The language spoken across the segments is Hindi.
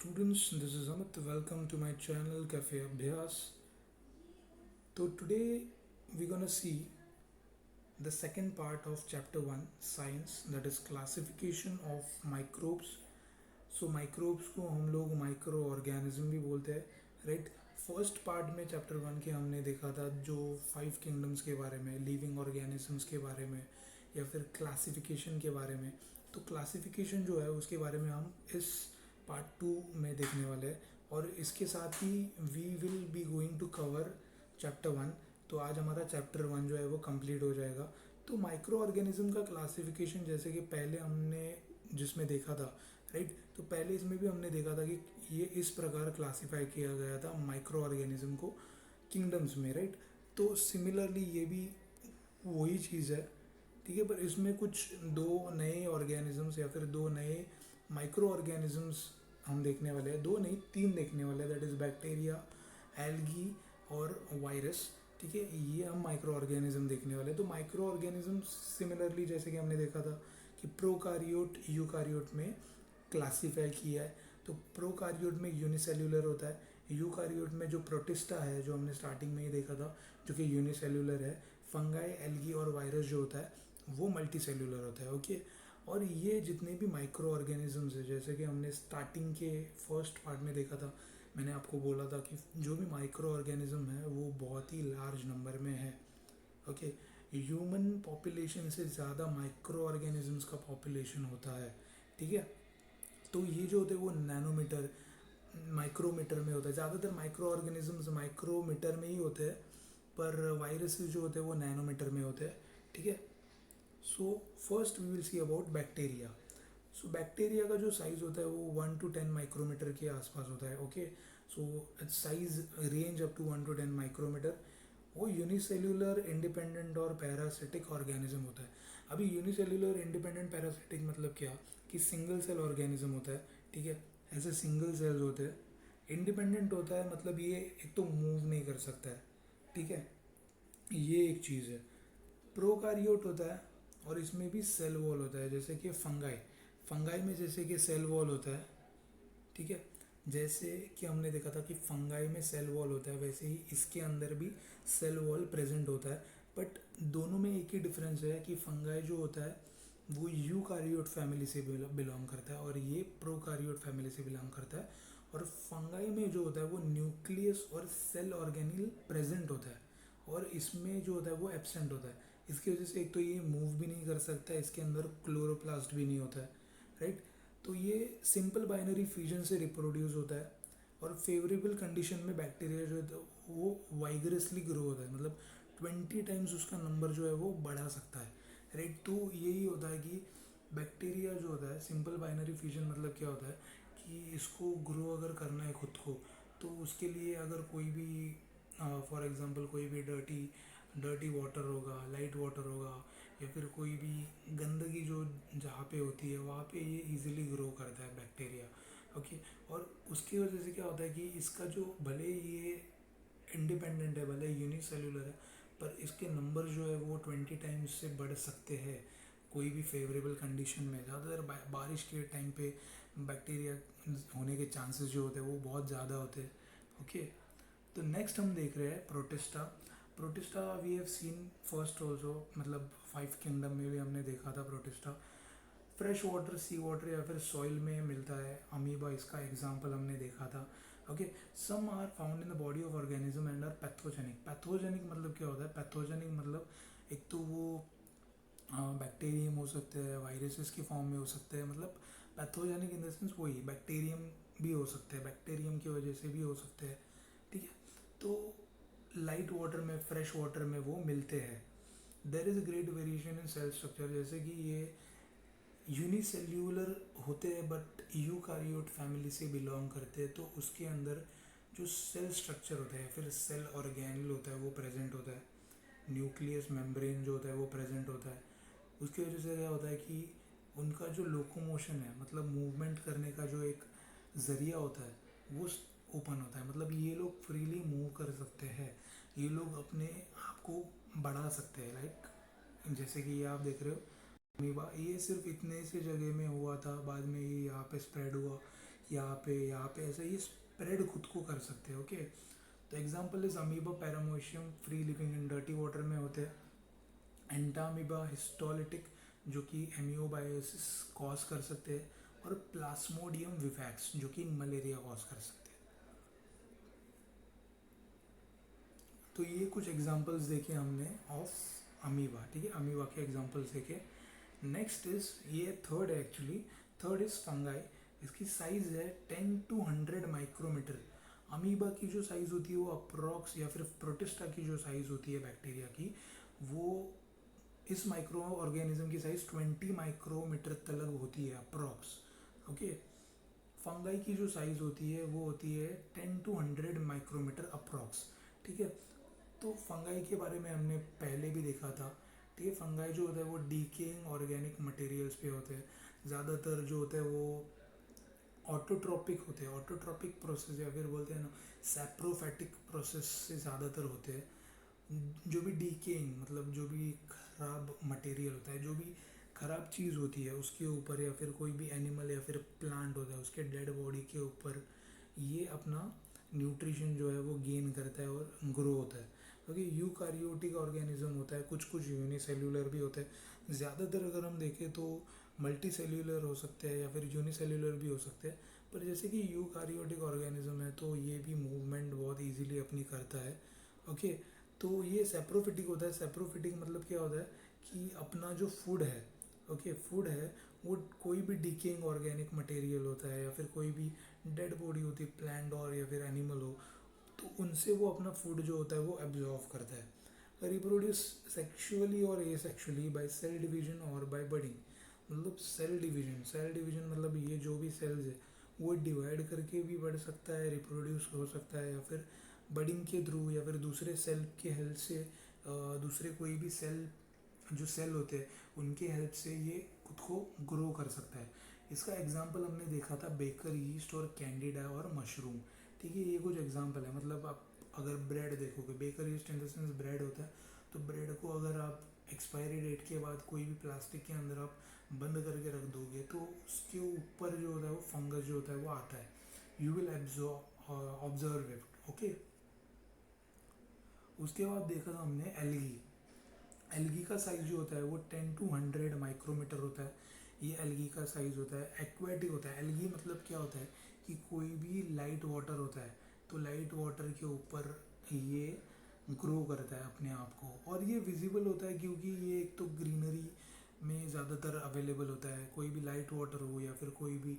students, this is Amit. Welcome to my channel Cafe Abhyas. So today we're gonna see the second part of chapter 1 science, that is classification of microbes. So microbes को हम लोग माइक्रो ऑर्गेनिज्म भी बोलते हैं, राइट. फर्स्ट पार्ट में चैप्टर 1 के हमने देखा था जो 5 किंगडम्स के बारे में, लिविंग ऑर्गेनिजम्स के बारे में या फिर क्लासिफिकेशन के बारे में. तो क्लासिफिकेशन जो है उसके बारे में हम इस पार्ट 2 में देखने वाले हैं. और इसके साथ ही we will be going to cover chapter 1. तो आज हमारा चैप्टर 1 जो है वो कंप्लीट हो जाएगा. तो माइक्रो ऑर्गेनिज्म का क्लासिफिकेशन जैसे कि पहले हमने जिसमें देखा था, राइट. तो पहले इसमें भी हमने देखा था कि ये इस प्रकार क्लासिफाई किया गया था माइक्रो ऑर्गेनिज्म को किंगडम्स में, राइट. तो सिमिलरली ये भी वही चीज़ है, ठीक है. पर इसमें कुछ दो नए ऑर्गेनिजम्स या फिर दो नए माइक्रो ऑर्गेनिजम्स हम देखने वाले हैं. दो नहीं, तीन देखने वाले हैं, दैट इज़ बैक्टीरिया, एल्गी और वायरस. ठीक है, ये हम माइक्रो ऑर्गेनिज्म देखने वाले हैं. तो माइक्रो ऑर्गेनिज्म सिमिलरली जैसे कि हमने देखा था कि प्रोकारियोट यूकारियोट में क्लासीफाई किया है. तो प्रोकारियोट में यूनिसेल्यूलर होता है, यूकारियोट में जो प्रोटिस्टा है जो हमने स्टार्टिंग में ही देखा था जो कि यूनिसेल्यूलर है. फंगाई, एल्गी और वायरस जो होता है वो मल्टी सेल्यूलर होता है. ओके. और ये जितने भी माइक्रो ऑर्गेनिजम्स है जैसे कि हमने स्टार्टिंग के फर्स्ट पार्ट में देखा था, मैंने आपको बोला था कि जो भी माइक्रो ऑर्गेनिज्म है वो बहुत ही लार्ज नंबर में है. ओके. ह्यूमन पॉपुलेशन से ज़्यादा माइक्रो ऑर्गेनिजम्स का पॉपुलेशन होता है, ठीक है. तो ये जो होते हैं वो नैनोमीटर, माइक्रोमीटर में होता है. ज़्यादातर माइक्रो ऑर्गेनिजम्स माइक्रोमीटर में ही होते हैं, पर वायरसेस जो होते हैं वो नैनोमीटर में होते हैं, ठीक है. So first we will see about bacteria. So bacteria का जो साइज़ होता है वो 1 to 10 माइक्रोमीटर के आसपास होता है. Okay. So size range up to 1 to 10 micrometre. वो यूनिसेल्यूलर, इंडिपेंडेंट और पैरासिटिक ऑर्गेनिज्म होता है. अभी यूनिसेल्यूलर, इंडिपेंडेंट, पैरासिटिक मतलब क्या, कि सिंगल सेल ऑर्गेनिज्म होता है, ठीक है. ऐसे सिंगल सेल्स होते हैं. इंडिपेंडेंट होता है मतलब ये एक तो मूव नहीं कर सकता है, ठीक है, ये एक चीज़ है. प्रोकारियोट होता है और इसमें भी सेल वॉल होता है, जैसे कि फंगाई. फंगाई में जैसे कि सेल वॉल होता है, ठीक है. जैसे कि हमने देखा था कि फंगाई में सेल वॉल होता है, वैसे ही इसके अंदर भी सेल वॉल प्रेजेंट होता है. बट दोनों में एक ही डिफरेंस है कि फंगाई जो होता है वो यूकारियोट फैमिली से बिलोंग करता है और ये प्रोकारियोट फैमिली से बिलोंग करता है. और फंगाई में जो होता है वो न्यूक्लियस और सेल ऑर्गेनिल प्रेजेंट होता है और इसमें जो होता है वो एब्सेंट होता है. इसकी वजह से एक तो ये मूव भी नहीं कर सकता है, इसके अंदर क्लोरोप्लास्ट भी नहीं होता है, राइट. तो ये सिंपल बाइनरी फ्यूजन से रिप्रोड्यूस होता है. और फेवरेबल कंडीशन में बैक्टीरिया जो है वो वाइगरसली ग्रो होता है, मतलब 20 टाइम्स उसका नंबर जो है वो बढ़ा सकता है, राइट. तो यही होता है कि बैक्टीरिया जो होता है, सिंपल बाइनरी फ्यूजन मतलब क्या होता है कि इसको ग्रो अगर करना है खुद को, तो उसके लिए अगर कोई भी फॉर एग्जांपल कोई भी डर्टी डर्टी वाटर होगा, लाइट वाटर होगा, या फिर कोई भी गंदगी जो जहाँ पे होती है वहाँ पे ये इजीली ग्रो करता है बैक्टीरिया. ओके. और उसकी वजह से क्या होता है कि इसका जो भले ये इंडिपेंडेंट है, भले यूनिसेल्यूलर है, पर इसके नंबर जो है वो 20 टाइम्स से बढ़ सकते हैं कोई भी फेवरेबल कंडीशन में. ज़्यादातर बारिश के टाइम पे बैक्टीरिया होने के चांसेस जो होते हैं वो बहुत ज़्यादा होते हैं. ओके. तो नेक्स्ट हम देख रहे हैं Protista. Protista we have seen first also, मतलब 5 किंगडम में भी हमने देखा था Protista. Fresh water, sea water या फिर सॉइल में मिलता है. अमीबा इसका एग्जांपल हमने देखा था. Okay. Some are found in the body of organism and are pathogenic. Pathogenic मतलब क्या होता है, पैथोजेनिक मतलब एक तो वो बैक्टीरियम हो सकते हैं, वायरसेस की फॉर्म में हो सकते हैं. मतलब पैथोजेनिक इन द सेंस वही बैक्टीरियम भी हो सकते हैं, बैक्टीरियम की वजह से भी हो सकते हैं, ठीक है. तो लाइट वाटर में, फ्रेश वाटर में वो मिलते हैं. There is great variation in cell structure, जैसे कि ये यूनिसेल्यूलर होते हैं बट यूकारियोट फैमिली से बिलोंग करते हैं. तो उसके अंदर जो सेल स्ट्रक्चर होता है फिर सेल ऑर्गेनल होता है वो प्रेजेंट होता है. न्यूक्लियस मेम्ब्रेन जो होता है वो प्रेजेंट होता है. उसकी वजह से क्या होता है कि उनका जो लोकोमोशन है, मतलब मूवमेंट करने का जो एक ज़रिया होता है वो ओपन होता है. मतलब ये लोग फ्रीली मूव कर सकते हैं, ये लोग अपने आप को बढ़ा सकते हैं. लाइक जैसे कि ये आप देख रहे हो अमीबा, ये सिर्फ इतने से जगह में हुआ था, बाद में ये यहाँ पे स्प्रेड हुआ, यहाँ पे ऐसे ये स्प्रेड खुद को कर सकते हैं। ओके, तो example is amoeba paramecium free living in dirty water में होते हैं। एंटामीबा हिस्टोलिटिक जो कि एमियोबायोसिस कॉज कर सकते हैं, और प्लाज्मोडियम विवैक्स जो कि मलेरिया कॉज कर सकते हैं। तो ये कुछ एग्जांपल्स देखे हमने ऑफ अमीबा, ठीक है, अमीबा के एग्जांपल्स देखे। नेक्स्ट इज, ये थर्ड है एक्चुअली, थर्ड इज फंगाई। इसकी साइज है 10 to 100 माइक्रोमीटर। अमीबा की जो साइज होती है वो अप्रॉक्स, या फिर प्रोटिस्टा की जो साइज होती है बैक्टीरिया की, वो इस माइक्रो ऑर्गेनिज्म की साइज 20 माइक्रोमीटर तक होती है अप्रॉक्स। ओके, फंगाई की जो साइज होती है वो होती है 10 to 100 माइक्रोमीटर अप्रॉक्स। ठीक है, तो फंगाई के बारे में हमने पहले भी देखा था। ठीक है, फंगाई जो होता है वो डीकेइंग ऑर्गेनिक मटेरियल्स पे होते हैं ज़्यादातर। जो होता है वो ऑटोट्रॉपिक होते हैं, ऑटोट्रॉपिक प्रोसेस या फिर बोलते हैं ना सैप्रोफैटिक प्रोसेस से ज़्यादातर होते हैं। जो भी डीकेइंग मतलब जो भी खराब मटेरियल होता है, जो भी खराब चीज़ होती है उसके ऊपर, या फिर कोई भी एनिमल या फिर प्लांट होता है उसके डेड बॉडी के ऊपर ये अपना न्यूट्रिशन जो है वो गेन करता है और ग्रो होता है। क्योंकि यूकारियोटिक ऑर्गेनिज्म होता है, कुछ कुछ यूनिसेल्युलर भी होता है। ज़्यादातर अगर हम देखें तो मल्टी सेल्यूलर हो सकते हैं या फिर यूनिसेल्युलर भी हो सकते हैं। पर जैसे कि यूकारियोटिक ऑर्गेनिज्म है तो ये भी मूवमेंट बहुत इजीली अपनी करता है। ओके, तो ये सेप्रोफिटिक होता है। सेप्रोफिटिक मतलब क्या होता है कि अपना जो फूड है, ओके, फूड है वो कोई भी डिकेइंग ऑर्गेनिक मटेरियल होता है या फिर कोई भी डेड बॉडी होती है प्लांट और या फिर एनिमल हो, तो उनसे वो अपना फूड जो होता है वो एब्जॉर्व करता है। रिप्रोड्यूस सेक्सुअली और एसेक्सुअली बाय सेल डिवीजन और बाय बडिंग। मतलब सेल डिवीजन, सेल डिवीजन मतलब ये जो भी सेल्स है वो डिवाइड करके भी बढ़ सकता है, रिप्रोड्यूस हो सकता है, या फिर बडिंग के थ्रू, या फिर दूसरे सेल के हेल्प से, दूसरे कोई भी सेल जो सेल होते हैं उनके हेल्प से ये खुद को ग्रो कर सकता है। इसका एग्जाम्पल हमने देखा था बेकर यीस्ट और कैंडिडा और मशरूम। ठीक है, ये कुछ एग्जाम्पल है। मतलब आप अगर ब्रेड देखोगे, baker yeast in the sense bread होता है, तो ब्रेड को अगर आप एक्सपायरी डेट के बाद कोई भी प्लास्टिक के अंदर आप बंद करके रख दोगे तो उसके ऊपर जो होता है वो फंगस जो होता है वो आता है। You will observe it. Okay, उसके बाद देखा था हमने एल्गी। एल्गी का साइज जो होता है वो 10 to 100 माइक्रोमीटर होता है। ये एल्गी का साइज होता है। एक्वेटिक होता है। एल्गी मतलब क्या होता है कि कोई भी लाइट वाटर होता है तो लाइट वाटर के ऊपर ये ग्रो करता है अपने आप को, और ये विजिबल होता है क्योंकि ये एक तो ग्रीनरी में ज़्यादातर अवेलेबल होता है। कोई भी लाइट वाटर हो या फिर कोई भी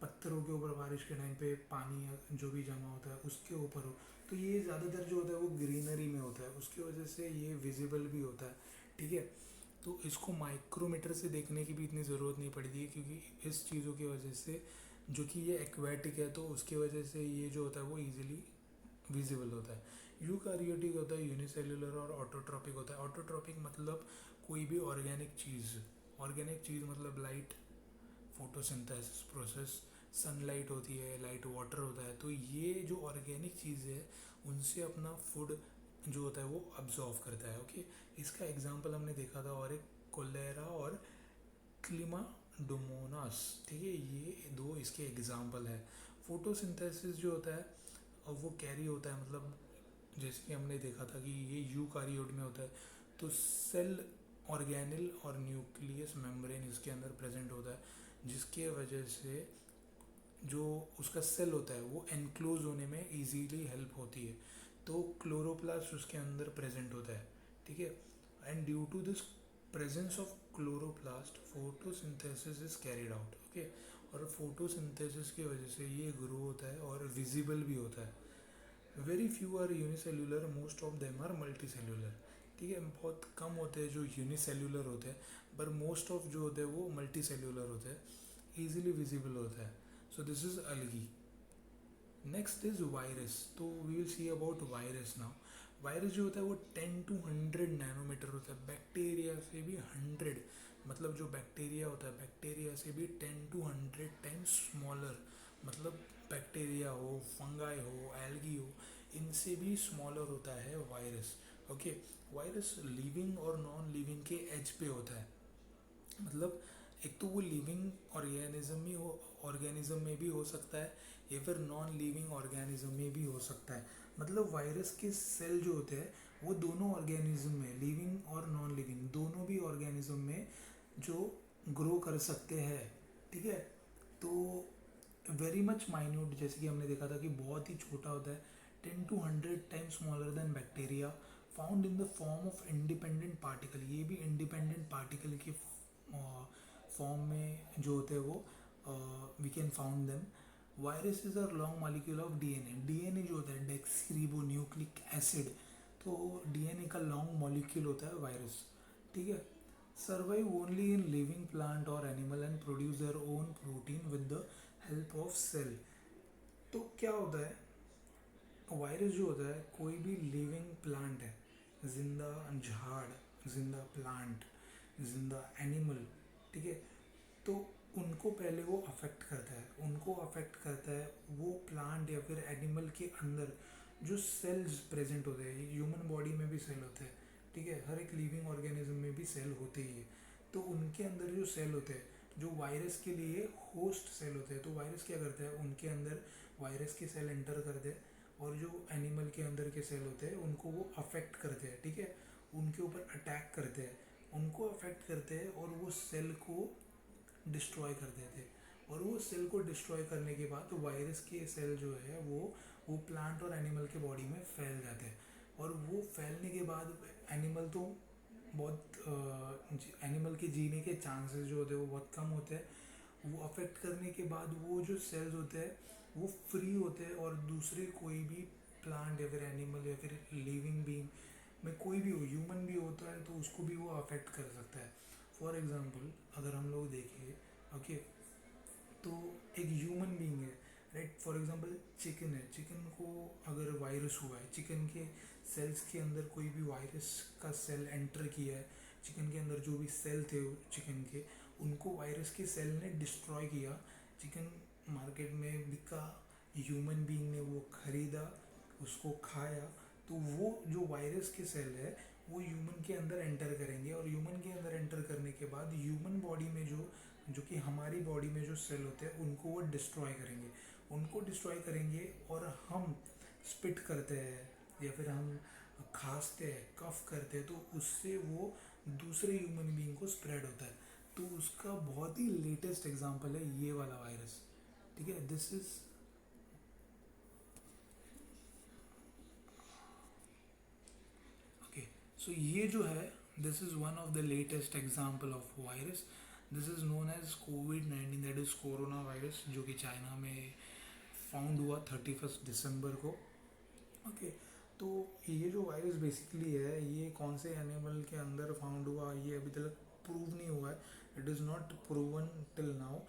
पत्थरों के ऊपर बारिश के टाइम पे पानी जो भी जमा होता है उसके ऊपर हो, तो ये ज़्यादातर जो होता है वो ग्रीनरी में होता है, उसकी वजह से ये विजिबल भी होता है। ठीक है, तो इसको माइक्रोमीटर से देखने की भी इतनी ज़रूरत नहीं पड़ती है क्योंकि इस चीज़ों की वजह से, जो कि ये एक्वेटिक है तो उसकी वजह से ये जो होता है वो ईजिली विजिबल होता है। यूकारियोटिक होता है यूनिसेल्युलर, और ऑटोट्रॉपिक होता है। ऑटोट्रॉपिक मतलब कोई भी ऑर्गेनिक चीज़, ऑर्गेनिक चीज़ मतलब लाइट, फोटोसिंथेसिस प्रोसेस, सनलाइट होती है, लाइट वाटर होता है, तो ये जो ऑर्गेनिक चीज़ है उनसे अपना फूड जो होता है वो अब्जॉर्व करता है। ओके, इसका एग्जांपल हमने देखा था, और एक कोलेरा और क्लिमाडोमोनास। ठीक है, ये दो इसके एग्जांपल है। फोटोसिंथेसिस जो होता है और वो कैरी होता है, मतलब जैसे कि हमने देखा था कि ये यूकारियोट में होता है, तो सेल ऑर्गेनिल और न्यूक्लियस मेम्ब्रेन इसके अंदर प्रेजेंट होता है, जिसके वजह से जो उसका सेल होता है वो एनक्लोज होने में इजीली हेल्प होती है। तो क्लोरोप्लास्ट उसके अंदर प्रेजेंट होता है। ठीक है, and due to this presence of chloroplast photosynthesis is carried out. Okay, और फोटोसिंथेसिस की वजह से ये ग्रो होता है और विजिबल भी होता है। Very few are unicellular, most of them are multicellular. ठीक है, बहुत कम होते हैं जो यूनिसेल्युलर होते हैं, पर मोस्ट ऑफ जो होते हैं वो मल्टी सेल्यूलर होते हैं, ईजिली विजिबल होता है। So this is algae. Next is virus. तो we will see about virus now. Virus जो होता है वो 10 to 100 नैनोमीटर होता है। बैक्टीरिया से भी 100, मतलब जो बैक्टीरिया होता है बैक्टीरिया से भी 10 to 100 टाइम्स स्मॉलर। मतलब बैक्टीरिया हो, फंगाई हो, एल्गी हो, इनसे भी स्मॉलर होता है वायरस। ओके, वायरस लिविंग और नॉन लिविंग के एज पे होता है। मतलब एक तो वो लिविंग ऑर्गेनिज्म में भी हो सकता है या फिर नॉन लिविंग ऑर्गेनिज्म में भी हो सकता है। मतलब वायरस के सेल जो होते हैं वो दोनों ऑर्गेनिज्म में, लिविंग और नॉन लिविंग दोनों भी ऑर्गेनिज्म में जो ग्रो कर सकते हैं। ठीक है, तो वेरी मच माइन्यूट, जैसे कि हमने देखा था कि बहुत ही छोटा होता है, 10 to 100 times smaller than bacteria, found in the form of independent particle. ये भी इंडिपेंडेंट पार्टिकल के फॉर्म में जो होते हैं वो we can found them. Virus is a long molecule of DNA. DNA जो होता है डेक्सरीबो न्यूक्लिक एसिड, तो डीएनए का लॉन्ग मॉलिक्यूल होता है वायरस। ठीक है, survive only in living plant or animal and produce their own protein with the help of cell। तो क्या होता है, वायरस जो होता है कोई भी लिविंग प्लांट है, जिंदा झाड़, जिंदा प्लांट, जिंदा एनिमल, ठीक है, तो उनको पहले वो अफेक्ट करता है, उनको अफेक्ट करता है वो प्लांट या फिर एनिमल के अंदर जो सेल्स प्रेजेंट होते हैं। ह्यूमन बॉडी में भी सेल होते हैं, ठीक है, हर एक लिविंग ऑर्गेनिज्म में भी सेल होते ही है। तो उनके अंदर जो सेल होते हैं जो वायरस के लिए होस्ट सेल होते हैं, तो वायरस क्या करता है उनके अंदर वायरस के सेल एंटर करते हैं और जो एनिमल के अंदर के सेल होते हैं उनको वो अफेक्ट करते हैं। ठीक है, उनके ऊपर अटैक करते हैं, उनको अफेक्ट करते हैं और वो सेल को डिस्ट्रॉय कर देते हैं। और वो सेल को डिस्ट्रॉय करने के बाद वायरस के सेल जो है वो प्लांट और एनिमल के बॉडी में फैल जाते हैं। और वो फैलने के बाद एनिमल तो बहुत एनिमल के जीने के चांसेस जो होते हैं वो बहुत कम होते हैं। वो अफेक्ट करने के बाद वो जो सेल्स होते हैं वो फ्री होते हैं और दूसरे कोई भी प्लांट या फिर एनिमल या फिर लिविंग बीइंग में कोई भी हो, ह्यूमन भी होता है तो उसको भी वो अफेक्ट कर सकता है। फॉर एग्जांपल अगर हम लोग देखें, ओके, तो एक ह्यूमन बीइंग है, राइट, फॉर एग्जांपल चिकन है, चिकन को अगर वायरस हुआ है, चिकन के सेल्स के अंदर कोई भी वायरस का सेल एंटर किया है, चिकन के अंदर जो भी सेल थे चिकन के, उनको वायरस के सेल ने डिस्ट्रॉय किया, चिकन मार्केट में बिका, ह्यूमन बीइंग ने वो खरीदा, उसको खाया, तो वो जो वायरस के सेल है वो ह्यूमन के अंदर एंटर करेंगे और ह्यूमन के अंदर एंटर करने के बाद ह्यूमन बॉडी में जो कि हमारी बॉडी में जो सेल होते हैं उनको वो डिस्ट्रॉय करेंगे, उनको डिस्ट्रॉय करेंगे और हम स्पिट करते हैं या फिर हम खांसते हैं, कफ करते हैं, तो उससे वो दूसरे ह्यूमन बीइंग को स्प्रेड होता है। तो उसका बहुत ही लेटेस्ट एग्जांपल है ये वाला वायरस। ठीक है, दिस इज ओके। सो ये जो है this is one of the latest example of virus. This is known as कोविड-19, दैट इज कोरोना वायरस, जो कि चाइना में फाउंड हुआ 31 दिसंबर को। ओके, तो ये जो वायरस बेसिकली है ये कौन से एनिमल के अंदर फाउंड हुआ ये अभी तक प्रूव नहीं हुआ है, it is not proven till now.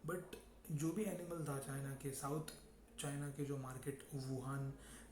But जो भी एनिमल था चाइना के, साउथ चाइना के जो मार्केट वुहान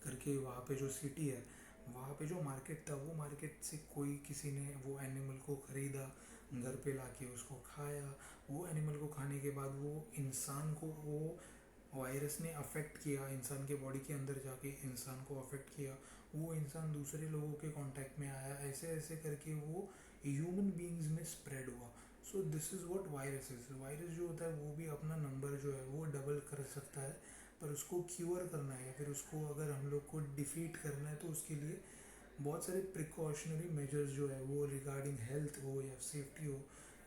करके वहाँ पे जो सिटी है, वहाँ पे जो मार्केट था वो मार्केट से कोई किसी ने वो एनिमल को ख़रीदा, घर पे लाके उसको खाया। वो एनिमल को खाने के बाद वो इंसान को वो वायरस ने अफेक्ट किया, इंसान के बॉडी के अंदर जाके इंसान को अफेक्ट किया, वो इंसान दूसरे लोगों के कांटेक्ट में आया, ऐसे ऐसे करके वो ह्यूमन बीइंग्स में स्प्रेड हुआ। So this is what virus is. Virus जो होता है वो भी अपना नंबर जो है वो डबल कर सकता है, पर उसको क्योर करना है या फिर उसको अगर हम लोग को डिफीट करना है तो उसके लिए बहुत सारे प्रिकॉशनरी मेजर्स जो है वो रिगार्डिंग हेल्थ हो या सेफ्टी हो,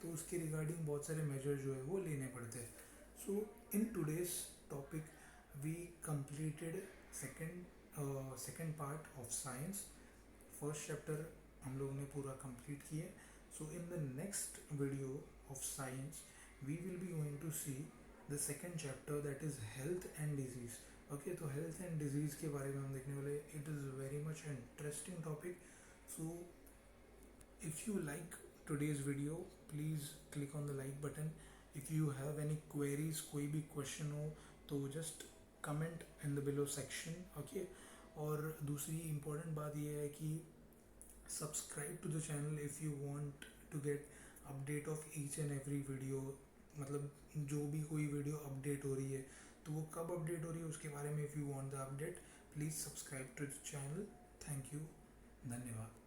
तो उसके रिगार्डिंग बहुत सारे मेजर्स जो है वो लेने पड़ते हैं। So in today's topic we completed second part of science. First chapter हम लोग ने पूरा कंप्लीट किया। So in the next video of science we will be going to see the second chapter, that is health and disease. Okay, तो हेल्थ एंड डिजीज़ के बारे में हम देखने वाले। It is very much interesting topic. So if you like today's video, please click on the like button. If you have any queries, कोई भी क्वेश्चन हो तो just comment in the below section, okay. और दूसरी इम्पोर्टेंट बात यह है कि subscribe to the channel if you want to get update of each and every video. मतलब जो भी कोई वीडियो अपडेट हो रही है तो वो कब अपडेट हो रही है उसके बारे में if you want the update, please subscribe to the channel. Thank you, धन्यवाद।